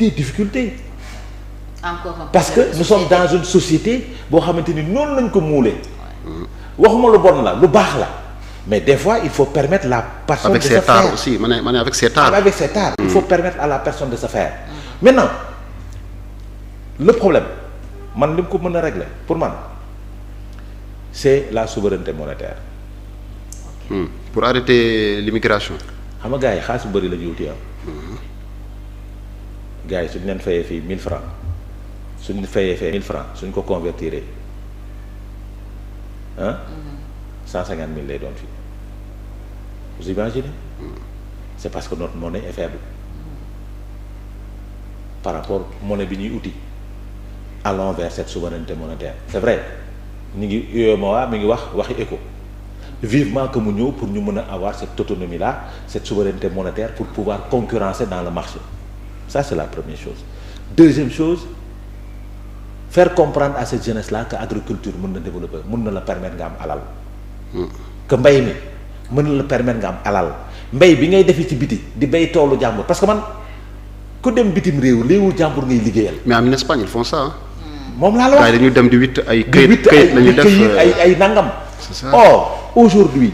des difficultés. encore parce que nous sommes dans une société boo xamante ni noonu lañ ko muulee. waxuma lu bon la lu baax la mais des fois il faut permettre la personne de se faire avec ses tares aussi ma ne avec ses tares. avec ses tares. il faut permettre à la personne de se faire. maintenant le problème man li mu ko mën a régler pour man c'est la souveraineté monétaire. pour arrêter l'immigration. xam nga gars yi xaalis bu bëri la ñu wuti am. gars yi suñu leen fayee fii 1000 francs suñu fayee fee 1000 francs suñ ko convertir ah 150 000 lay doon fii vous imaginez c'est parce que notre monnaie est faible par rapport monnaie bi ñuy uti allons vers cette souveraineté monétaire c'est vrai ñu ngi UEMOA mi ngi waxi éco vivement que mu ñëw pour ñu mën a avoir cette autonomie là cette souveraineté monétaire pour pouvoir concurrencer dans le marché ça c'est la première chose. Deuxième chose, faire comprendre à cette jeunesse là que agriculture mën na développer mën na la permettre nga am alal. que mbay mi mën na la permettre nga am alal mbay bi ngay defi ci biti di bay toolu jàmbur parce que man ku dem bitim réewu jàmbur ngay liggéeyal. mais en Espagne ils font ça. moom laa la wax gars yi dañuy dem di witt ay këyit la ñuy def ay nangam. c'est ça. Or aujourd'hui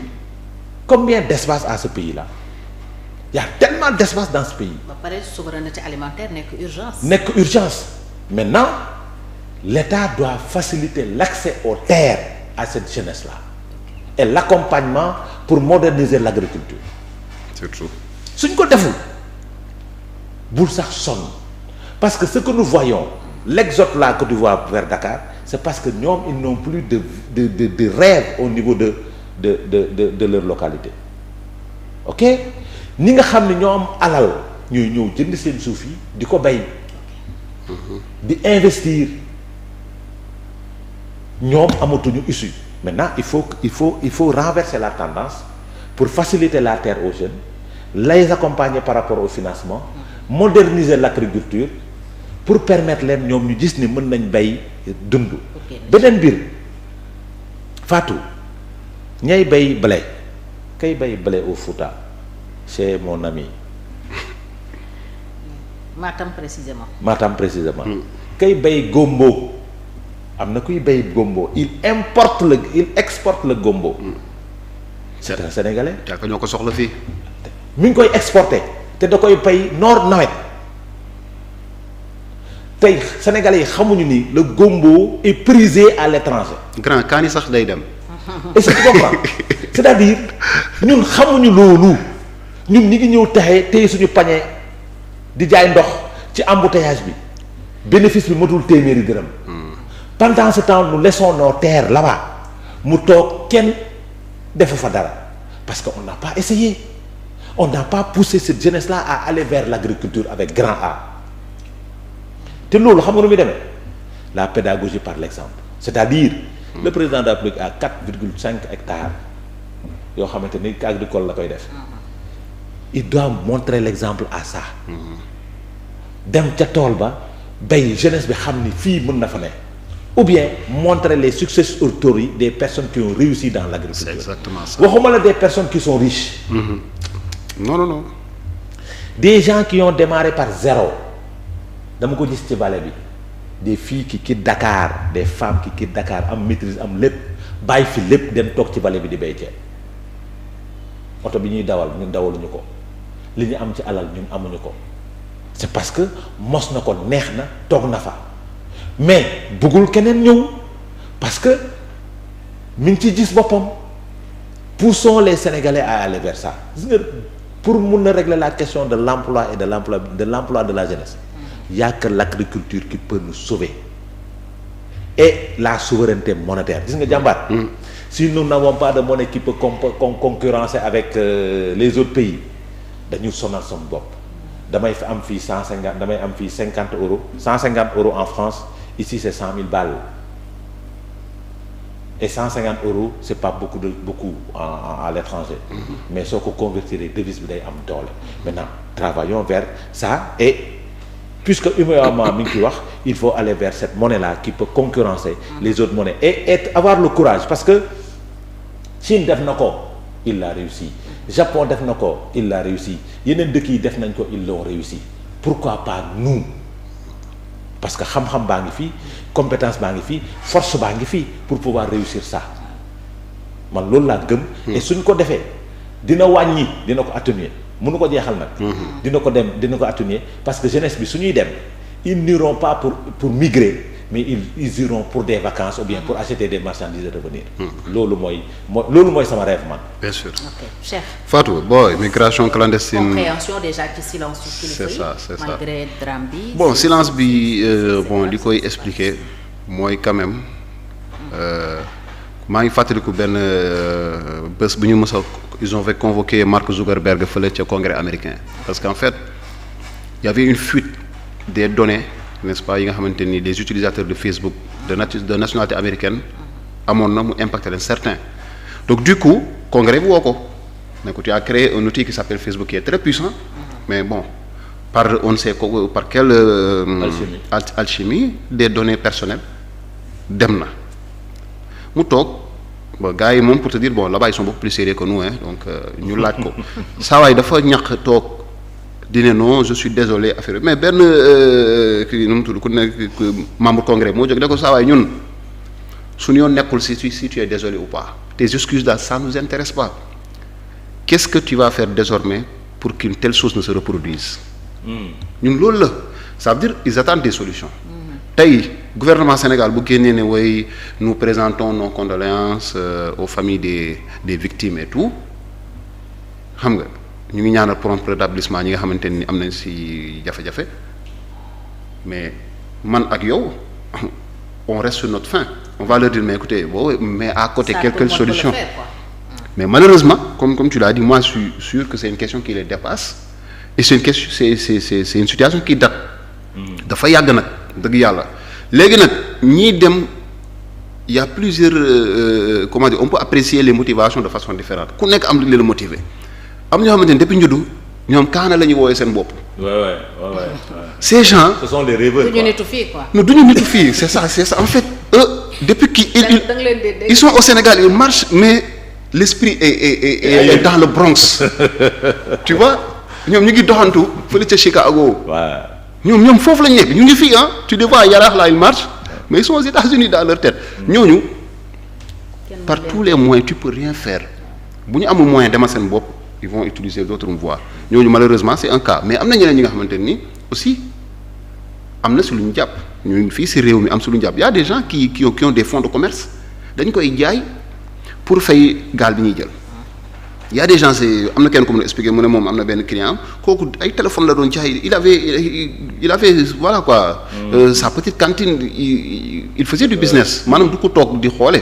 combien d'espace à ce pays là il y a tellement d'espace dans ce pays. ba pare souveraineté alimentaire nekk urgence. nekk urgence maintenant l'État doit faciliter l'accès aux terres à cette jeunesse là et l'accompagnement pour moderniser l'agriculture. surtout. suñ ko deful bul sax sonn parce que ce que nous voyons l'exode là que tu vois vers Dakar c'est parce que ñoom ils n'ont plus de rêve au niveau de leur localité ok ñi nga xam ne ñoo am alal ñooy ñëw jënd seen suuf yi di ko bay di investir ñoom amatuñu issue maintenant il faut renverser la tendance pour faciliter la terre aux jeunes les accompagner par rapport au financement moderniser l'agriculture pour permettre leen ñoom ñu gis ni mën nañ bay dund. beneen mbir Fatou ñay bay blé kay bay blé au Fouta c'est mon ami. Matam précisément. kay bay gombo am na kuy bay gombo il exporte le gombo. c'est un Sénégalais. yaakaar ñoo ko soxla fii. mi ngi koy exporter te da koy pay noor nawet tey Sénégalais yi xamuñu ni le gombo est prisé à l'étranger. grand kaani sax day dem. est-ce que tu comprends c'est-à-dire ñun xamuñu loolu ñun ñi ngi ñëw taxee tey suñu pañe di jaay ndox ci embouteillage bi bénéfice bi matul téeméeri dërëm. pendant ce temps nous laissons nos terres là-bas mu toog kenn defu fa dara parce que on n'a pas essayé on n'a pas poussé cette jeunesse-là à aller vers l'agriculture avec grand A te loolu xam nga nu muy demee la pédagogie par l'exemple c'est-à-dire le président de la République a 4,5 hectares yoo xamante ni agricole la koy def il doit montrer l'exemple à ça dem ca tool ba bay jeunesse bi xam ni fii mën na fa ne ou bien montrer les success stories des personnes qui ont réussi dans l'agriculture. C'est exactement ça. waxuma la des personnes qui sont riches. non. des gens qui ont démarré par zéro dama ko gis ci vallée bi des filles qui quittent Dakar des femmes qui quittent Dakar am maîtrise am lépp bàyyi fi lépp dem toog ci vallée bi di béy ceeb oto bi ñuy dawal ñun dawaluñu ko li ñu am ci alal ñun amuñu ko c'est parce que mos na ko neex na toog na fa mais bëggul keneen ñëw parce que mi ngi ciy gis boppam poussons les Sénégalais à aller vers ça gis nga pour mun na régler la question de l'emploi et de l'emploi de la jeunesse il y a que l'agriculture qui peut nous sauver et la souveraineté monétaire gis nga jàmbaar si nous n'avons pas de monnaie qui peut concurrencer avec les autres pays dañu sonal sama bopp damay am fii 150 damay am fii 50 euros 150 euros en France ici c'est 100 000 balles et 150 euros c'est pas beaucoup à l'étranger mais soo ko convertir devise bi day am doole maintenant travaillons vers ça et puisque UEMOA mi ngi ciy wax il faut aller vers cette monnaie-là qui peut concurrencer les autres monnaies et avoir le courage parce que Chine def na ko il l'a réussi Japon def na ko il l'a réussi yeneen dëkk yi def nañ ko ils l'ont réussi pourquoi pas nous parce que xam-xam baa ngi fii compétence baa ngi fii force baa ngi fii pour pouvoir réussir ça man loolu laa gëm. et suñ ko defee dina wàññi dina ko atténuer mënu ko jeexal nag. dina ko atténuer parce que jeunesse bi su ñuy dem ils n'iront pas pour migrer mais ils iront pour des vacances ou bien pour acheter des marchandises et revenir. loolu mooy sama rêve man. bien sûr. ok Cheikh. Fatou bon migration clandestine. compréhension déjà ci silence su kilifa yi. c'est ça malgré drame bi. bon silence bi bon li koy expliquer mooy quand même maa ngi fàttaliku benn bés bu ñu mës a ils ont fait convoquer Mark Zuckerberg fële ca congrès américain parce qu'en fait il y avait une fuite des données n'est-ce pas yi nga xamante ni des utilisateurs de Facebook de nationalité américaine amoon na mu impacté leen certains donc du coup congrès bi woo ko ne ko tu as créé un outil qui s'appelle Facebook qui est très puissant mais bon par on ne sait par quelle alchimie des données personnelles dem na mu toog ba gars yi moom pour te dire bon là-bas ils sont beaucoup plus sérieux que nous hein donc ñu laaj ko saa waay dafa ñaq toog di ne non je suis désolé affaire mais benn kii nu mu tudd ku nekk membre congrès moo jóg ne ko saa waay ñun suñu yoon nekkul si tu es désolé ou pas tes excuses là ça nous intéresse pas qu'est-ce que tu vas faire désormais pour qu'une telle chose ne se reproduise ñun loolu la ça veut dire ils attendent des solutions tey gouvernement Sénégal bu génnee ne way nous présentons nos condoléances aux familles des victimes et tout xam nga ñu ngi ñaanal prompt rétablissement ñi nga xamante ni am nañ ci jafe-jafe mais man ak yow on reste sur notre faim on va leur dire mais écoutez bon mais à côté quelques solutions mais malheureusement comme tu l'as dit moi je suis sûr que c'est une question qui les dépasse et c'est une question c'est une situation qui date dafa yàgg nag dëgg yàlla léegi nag ñii dem il y a plusieurs comment dire on peut apprécier les motivations de façon différente ku nekk am li leen motiver am ñoo xamante ne depuis njuddu ñoom kaana la ñuy woowee seen bopp. ouais. ces gens. ce sont les rêveurs. du ñu nitu fii quoi. non du ñu nitu fii c'est ça en fait eux depuis ils sont au Sénégal ils marchent mais l'esprit est dans le Bronx tu vois ñoom ñu ngi doxantu fële ca Chicago. waaw ñoom foofu lañ nekk ñu ngi fii ah tu les vois à Yaraax là ils marchent mais ils sont aux États-Unis dans leur tête ñooñu par tous les moyens tu peux rien faire bu ñu amul moyen demal seen bopp ils vont utiliser d'autres voies ñooñu malheureusement c'est un cas mais am na ñeneen ñi nga xamante ni aussi am na si lu ñu jàpp ñun fii si réew mi am si lu ñu jàpp y a des gens qui ont des fonds de commerce dañ koy jaay pour fay gaal bi ñuy jël y a des gens c'est am na kenn ko mën a expliquer mu ne moom am na benn client kooku ay téléphone la doon jaay il avait voilà quoi sa petite cantine il faisait du business maanaam du ko toog di xoole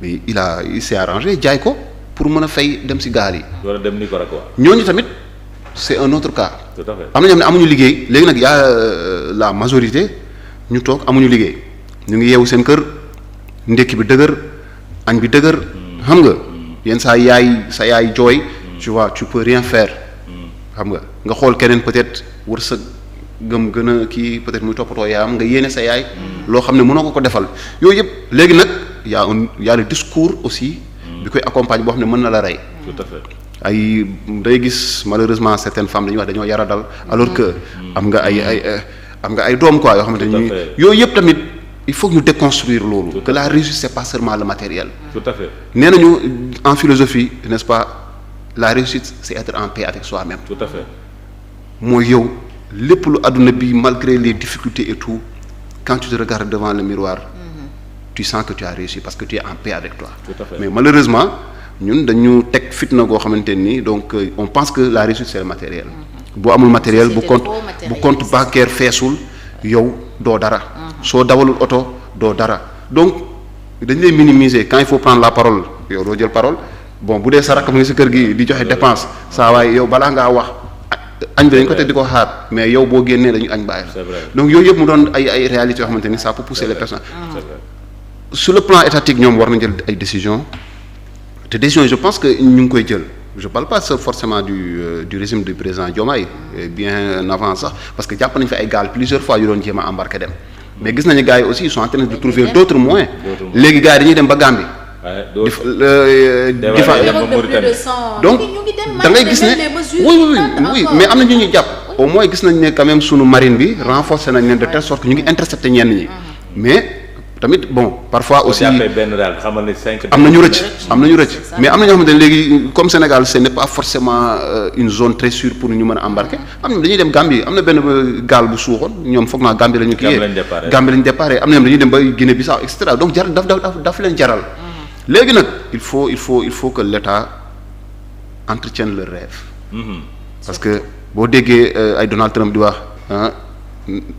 mais il s'est arrangé jaay ko pour mën a fay dem si gaal yi. war a dem Nicaragua. ñooñu tamit c'est un autre cas. tout à fait am na ñoo xam ne amuñu liggéey léegi nag y a la majorité ñu toog amuñu liggéey ñu ngi yeewu seen kër ndekki bi dëgër añ bi dëgër xam nga yenn sa yaay jooy tu vois tu peux rien faire xam nga xool keneen peut-être wërsëg gëm gën a kii peut-être muy toppatoo yaayam nga yéene sa yaay loo xam ne mënoo ko defal yooyu yëpp léegi nag y a le discours aussi bi koy accompagne boo xam ne mën na la rey. tout à fait ay day gis malheureusement certaines femmes dañuy wax dañoo yaradal alors que am nga ay doom quoi yoo xamante ni yooyu yëpp tamit il faut que ñu déconstruire loolu que la réussite c'est pas seulement le matériel. tout à fait nee nañu en philosophie n'est-ce pas la réussite c'est être en paix avec soi-même. tout à fait mooy yow lépp lu àdduna bi malgré les difficultés et tout quand tu te regardes devant le miroir tu sens que tu as réussi parce que tu es en paix avec toi. tout à fait mais malheureusement ñun dañu teg fitna goo xamante ni donc on pense que la réussite c'est le matériel. bu amul matériel bu compte bancaire feesul yow doo dara. soo dawalul oto doo dara donc dañ lay minimiser quand il faut prendre la parole yow doo jël parole bon bu dee sa rakk mu ngi sa kër gi di joxe dépense saa waaye yow balaa ngaa wax añ bi dañ ko teg di ko xaar mais yow boo génnee dañu añ bàyyi la donc yooyu yëpp mu doon ay réalités yoo xamante ni ça peut pousser les personnes. sur le plan étatique ñoom war nañ jël ay décisions te décisions je pense que ñu ngi koy jël je parle pas forcément du régime du président Diomaye bien avant sax parce que jàpp nañ fi ay gaal plusieurs fois yu doon jéem a embarquer dem mais gis nañu gars yi aussi ils sont en train de trouver d'autres moyens léegi gars yi dañuy dem ba Gambie. donc da ngay gis ne oui mais am na ñu ñuy jàpp au moins gis nañ ne quand même sunu marine bi renforcer nañ leen de telle sorte que ñu ngi intercepter ñenn ñi mais tamit bon parfois aussi benn daal xamal ne 5 am nañu rëcc mais am na ñoo xamante ne léegi comme Sénégal ce n'est pas forcément une zone très sûre pour ñu mën a embarquer am na dañuy dem Gambie am na benn gaal bu suuxoon ñoom foog naa Gambie la ñu kii Gambie lañu déparé am na ñoom dañuy dem ba Guinée-Bissau et cetera donc jar daf leen jaral léegi nag il faut que l'État entretienne le rêve parce que boo déggee ay Donald Trump di wax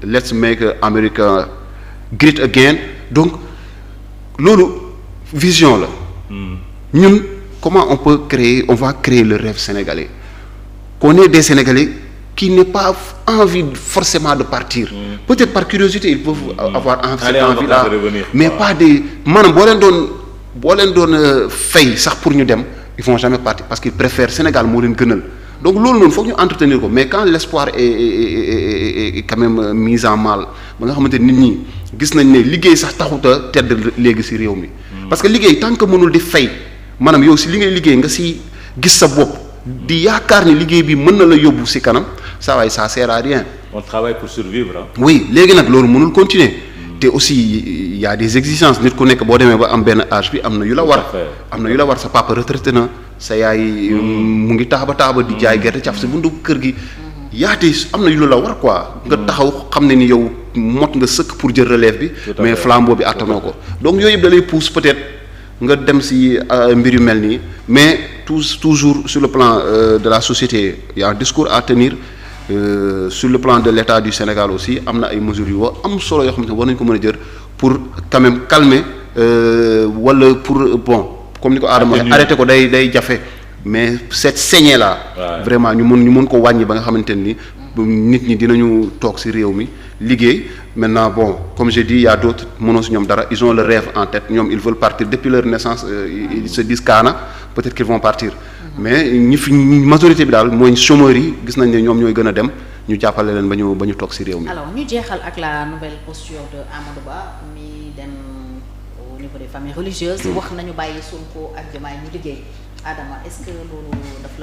let's make America great again donc loolu vision la ñun comment on va créer le rêve sénégalais qu'on ait des Sénégalais qui n'aient pas envie forcément de partir peut-être par curiosité ils peuvent avoir cette envie là mais pas des maanaam boo leen doon fay sax pour ñu dem ils vont jamais partir parce qu'ils préfèrent Sénégal moo leen gënal donc loolu noonu foog ñu entretenir ko mais quand l'espoir est quand même mis en mal ba nga xamante nit ñi gis nañ ne liggéey sax taxut a tedd léegi ci réew mi parce que liggéey tant que mënul di fay maanaam yow ci li ngay liggéey nga ci gis sa bopp di yaakaar ni liggéey bi mën na la yóbbu ci kanam ça waaye ça sert à rien. on travaille pour survivre hein. Oui léegi nag loolu mënul continuer te aussi il y a des exigences nit ku nekk boo demee ba am benn âge bi am na yu la war sa papa retraité na sa yaay mu ngi taaba di jaay gerte caf ci buntu kër gi yaate am na yu la war quoi nga taxaw xam ne ni yow mot nga sëkk pour jël relève bi mais flambeau bi attanoo ko donc yooyu yëpp da lay pousse peut-être nga dem ci mbir yu mel nii mais toujours sur le plan de la société il y a un discours à tenir sur le plan de l'État du Sénégal aussi am na ay mesures yu am solo yoo xam ne war nañu ko mën a jël pour quand même calmer wala pour bon comme ni ko Adama arrêté ko day jafe mais cette saignée là vraiment ñu mën ko wàññi ba nga xamante ni nit ñi dinañu toog ci réew mi liggéey maintenant bon comme j'ai dit il y a d'autres mënoo ci ñoom dara ils ont le rêve en tête ñoom ils veulent partir depuis leur naissance ils se disent kaana peut-être qu'ils vont partir mais ñi fi majorité bi daal mooy chômeurs yi gis nañ ne ñoom ñooy gën a dem ñu jàppale leen ba ñu toog ci réew mi. alors ñu jeexal ak la nouvelle posture de Amadou Ba mi dem au niveau des familles religieuses wax nañu bàyyi Sonko ak Diomaye ñu liggéey Adama est-ce que loolu daf la